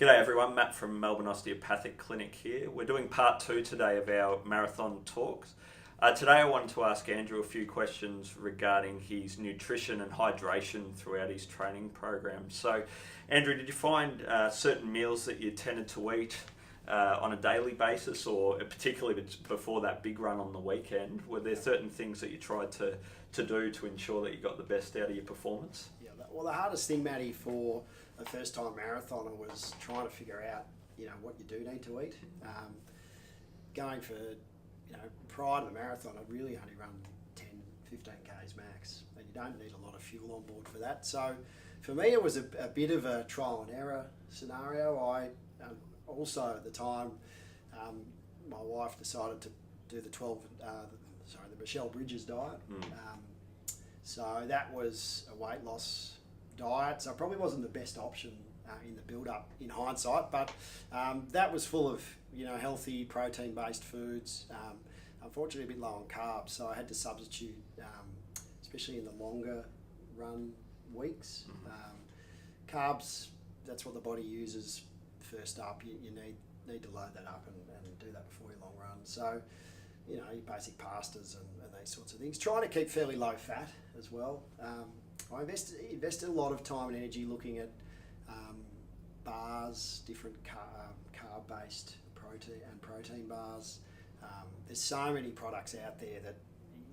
G'day everyone, Matt from Melbourne Osteopathic Clinic here. We're doing part 2 today of our marathon talks. Today I wanted to ask Andrew a few questions regarding his nutrition and hydration throughout his training program. So Andrew, did you find certain meals that you tended to eat on a daily basis, or particularly before that big run on the weekend? Were there certain things that you tried to do to ensure that you got the best out of your performance? Yeah, well, the hardest thing, Matty, for a first-time marathoner was trying to figure out, what you do need to eat. Going for, prior to the marathon, I'd really only run 10, 15 Ks max, and you don't need a lot of fuel on board for that. So for me, it was a bit of a trial and error scenario. I also at the time, my wife decided to do the Michelle Bridges diet. So that was a weight loss diet, so it probably wasn't the best option in the build-up in hindsight, but that was full of healthy protein-based foods, unfortunately a bit low on carbs, so I had to substitute, especially in the longer run weeks. Carbs, that's what the body uses first up. You need to load that up and do that before your long run. So your basic pastas and these sorts of things. Trying to keep fairly low fat as well. I invested a lot of time and energy looking at bars, different carb-based protein bars. There's so many products out there that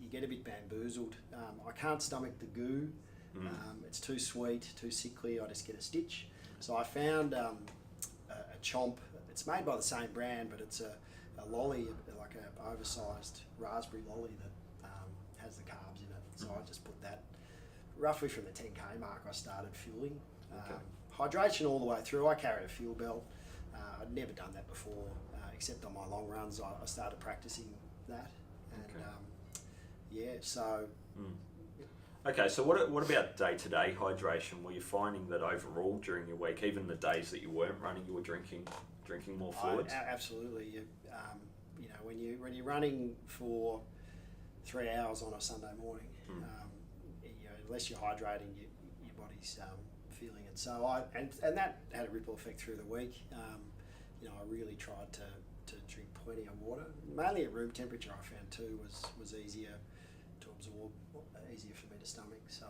you get a bit bamboozled. I can't stomach the goo. It's too sweet, too sickly. I just get a stitch. So I found a Chomp. It's made by the same brand, but it's a lolly, like an oversized raspberry lolly that has the carbs in it. So I just put that. Roughly from the 10k mark, I started fueling. Hydration all the way through. I carried a fuel belt. I'd never done that before, except on my long runs. I started practicing that, and Okay, so what about day-to-day hydration? Were you finding that overall during your week, even the days that you weren't running, you were drinking more fluids? Absolutely. When you're running for 3 hours on a Sunday morning, unless you're hydrating, your body's feeling it. So and that had a ripple effect through the week. I really tried to drink plenty of water, mainly at room temperature. I found too was easier to absorb, easier for me to stomach. So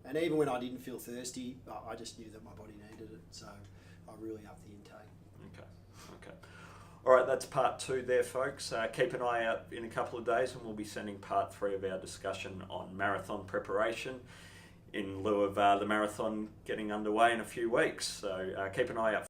and even when I didn't feel thirsty, I just knew that my body needed it. So I really upped the intake. Okay. All right, that's part 2 there, folks. Keep an eye out in a couple of days and we'll be sending part 3 of our discussion on marathon preparation in lieu of the marathon getting underway in a few weeks. So keep an eye out.